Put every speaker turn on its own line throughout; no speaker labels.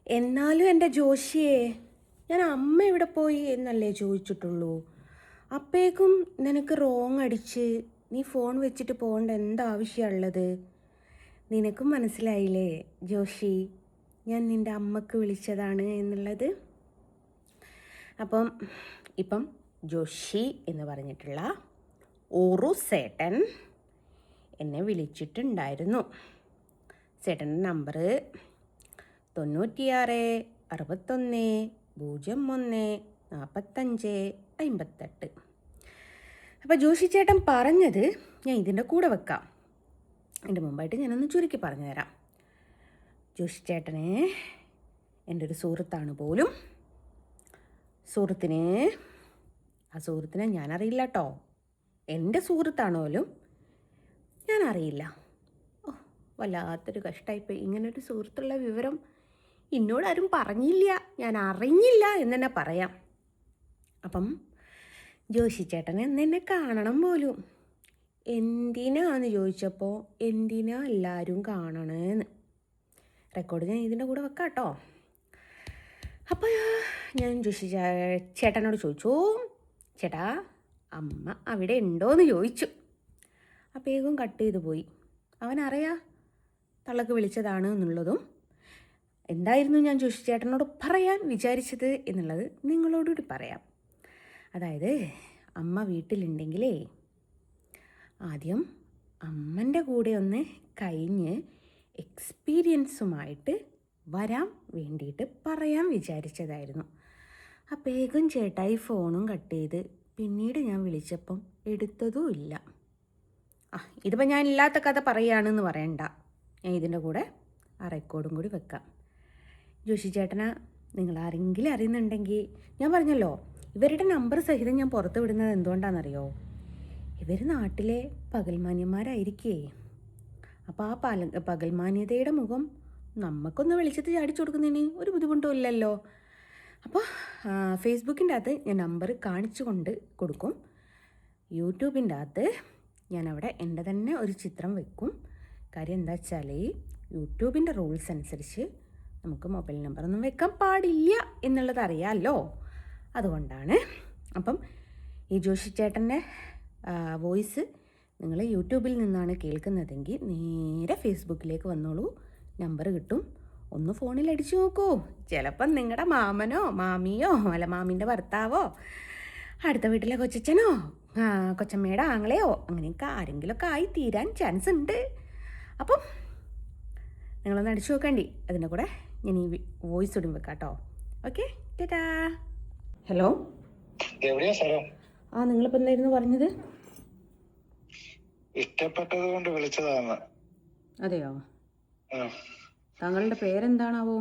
എന്നാലും എൻ്റെ ജോഷിയെ, ഞാൻ അമ്മ എവിടെ പോയി എന്നല്ലേ ചോദിച്ചിട്ടുള്ളൂ. അപ്പേക്കും നിനക്ക് റോങ് അടിച്ച് നീ ഫോൺ വെച്ചിട്ട് പോകേണ്ട എന്താവശ്യമുള്ളത്? നിനക്കും മനസ്സിലായില്ലേ ജോഷി, ഞാൻ നിൻ്റെ അമ്മക്ക് വിളിച്ചതാണ് എന്നുള്ളത്. ഇപ്പം ജോഷി എന്ന് പറഞ്ഞിട്ടുള്ള ഓറു സേട്ടൻ എന്നെ വിളിച്ചിട്ടുണ്ടായിരുന്നു. സേട്ടൻ്റെ നമ്പർ 9661014558. അപ്പോൾ ജോഷി ചേട്ടൻ പറഞ്ഞത് ഞാൻ ഇതിൻ്റെ കൂടെ വെക്കാം. അതിൻ്റെ മുമ്പായിട്ട് ഞാനൊന്ന് ചുരുക്കി പറഞ്ഞു തരാം. ജോഷി ചേട്ടന് എൻ്റെ ഒരു സുഹൃത്താണ് പോലും. ആ സുഹൃത്തിനെ ഞാനറിയില്ല കേട്ടോ. എൻ്റെ സുഹൃത്താണോ പോലും ഞാനറിയില്ല. വല്ലാത്തൊരു കഷ്ടമായിപ്പോയി. ഇങ്ങനൊരു സുഹൃത്തുള്ള വിവരം എന്നോടാരും പറഞ്ഞില്ല, ഞാൻ അറിഞ്ഞില്ല എന്ന് തന്നെ പറയാം. അപ്പം ജോഷി ചേട്ടൻ എന്നെ കാണണം പോലും. എന്തിനാന്ന് ചോദിച്ചപ്പോൾ എന്തിനാ എല്ലാവരും കാണണേന്ന്. റെക്കോർഡ് ഞാൻ ഇതിൻ്റെ കൂടെ വെക്കാം കേട്ടോ. അപ്പോൾ ഞാൻ ജോഷി ചേട്ടനോട് ചോദിച്ചു, ചേട്ടാ അമ്മ അവിടെ ഉണ്ടോയെന്ന് ചോദിച്ചു. അപ്പോഴേക്കും കട്ട് ചെയ്ത് പോയി. അവനറിയാം തള്ളക്ക് വിളിച്ചതാണ് എന്നുള്ളതും. എന്തായിരുന്നു ഞാൻ ജോഷി ചേട്ടനോട് പറയാൻ വിചാരിച്ചത് എന്നുള്ളത് നിങ്ങളോടുകൂടി പറയാം. അതായത് അമ്മ വീട്ടിലുണ്ടെങ്കിലേ ആദ്യം അമ്മൻ്റെ കൂടെ ഒന്ന് കഴിഞ്ഞ് എക്സ്പീരിയൻസുമായിട്ട് വരാൻ വേണ്ടിയിട്ട് പറയാൻ വിചാരിച്ചതായിരുന്നു. അപ്പോഴേക്കും ചേട്ടായി ഫോണും കട്ട് ചെയ്ത് പിന്നീട് ഞാൻ വിളിച്ചപ്പം എടുത്തതും ഇല്ല. ഇതിപ്പോൾ ഞാൻ ഇല്ലാത്ത കഥ പറയുകയാണെന്ന് പറയണ്ട, ഞാൻ ഇതിൻ്റെ കൂടെ ആ റെക്കോർഡും കൂടി വെക്കാം. ജോഷി ചേട്ടനെ നിങ്ങൾ ആരെങ്കിലും അറിയുന്നുണ്ടെങ്കിൽ, ഞാൻ പറഞ്ഞല്ലോ ഇവരുടെ നമ്പർ സഹിതം ഞാൻ പുറത്ത് വിടുന്നത് എന്തുകൊണ്ടാണെന്നറിയോ? ഇവർ നാട്ടിലെ പകൽമാന്യന്മാരായിരിക്കേ. അപ്പോൾ ആ പകൽമാന്യതയുടെ മുഖം നമുക്കൊന്ന് വെളിച്ചത്ത് ചാടിച്ചു കൊടുക്കുന്നതിന് ഒരു ബുദ്ധിമുട്ടും ഇല്ലല്ലോ. അപ്പോൾ ഫേസ്ബുക്കിൻ്റെ അകത്ത് ഞാൻ നമ്പർ കാണിച്ചു കൊണ്ട് കൊടുക്കും. യൂട്യൂബിൻ്റെ അകത്ത് ഞാനവിടെ എൻ്റെ തന്നെ ഒരു ചിത്രം വെക്കും. കാര്യം എന്താ വെച്ചാൽ യൂട്യൂബിൻ്റെ റൂൾസ് അനുസരിച്ച് നമുക്ക് മൊബൈൽ നമ്പറൊന്നും വെക്കാൻ പാടില്ല എന്നുള്ളത് അറിയാമല്ലോ, അതുകൊണ്ടാണ്. അപ്പം ഈ ജോഷി ചേട്ടൻ്റെ വോയിസ് നിങ്ങൾ യൂട്യൂബിൽ നിന്നാണ് കേൾക്കുന്നതെങ്കിൽ നേരെ ഫേസ്ബുക്കിലേക്ക് വന്നോളൂ, നമ്പർ കിട്ടും. ഒന്ന് ഫോണിൽ അടിച്ചു നോക്കൂ. ചിലപ്പം നിങ്ങളുടെ മാമനോ മാമിയോ അല്ല മാമിൻ്റെ ഭർത്താവോ അടുത്ത വീട്ടിലെ കൊച്ചച്ഛനോ കൊച്ചമ്മയുടെ ആങ്ങളെയോ അങ്ങനെയൊക്കെ ആരെങ്കിലുമൊക്കെ ആയി തീരാൻ ചാൻസ് ഉണ്ട്. അപ്പം നിങ്ങളൊന്ന് അടിച്ചു നോക്കണ്ടി. അതിൻ്റെ കൂടെ ഞാൻ ഈ വോയിസ് ഇടും വെക്കാം കേട്ടോ. ഓക്കെ, ടാറ്റാ. ഹലോ, നിങ്ങളിപ്പോൾ എന്തായിരുന്നു പറഞ്ഞത്?
ഇഷ്ടപ്പെട്ടത് കൊണ്ട് വിളിച്ചതാണ്.
അതെയോ? താങ്കളുടെ പേരെന്താണാവോ?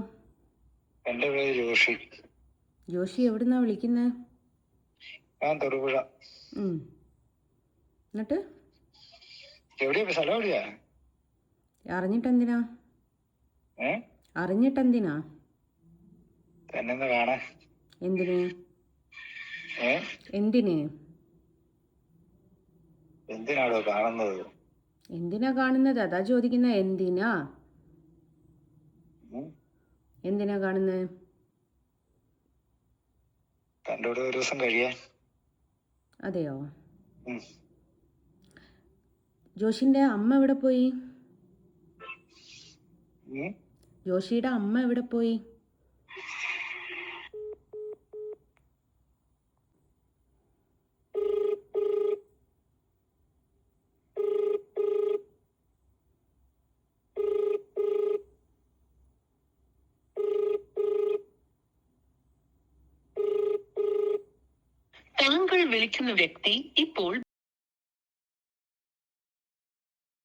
എന്റെ പേര് ജോഷി.
ജോഷി എവിടുന്നാ വിളിക്കുന്നത്?
ഞാൻ തൊടുപുഴ.
എന്നിട്ട്
എവിടെയാ സ്ഥലം? എവിടെയാ?
അറിഞ്ഞിട്ടെന്തിനാ?
തന്നെ കാണാൻ.
എന്തിന്?
എന്തിനാടോ കാണുന്നത്?
എന്തിനാ കാണുന്നത്? അതാ ചോദിക്കുന്നത്. എന്തിനാ കാണുന്നത്?
തൻ്റെ കൂടെ ഒരു ദിവസം കഴിയാൻ.
അതെയോ? ജോഷിന്റെ അമ്മ എവിടെ പോയി? ജോഷിയുടെ അമ്മ എവിടെ പോയി?
താങ്കൾ വിളിക്കുന്ന വ്യക്തി ഇപ്പോൾ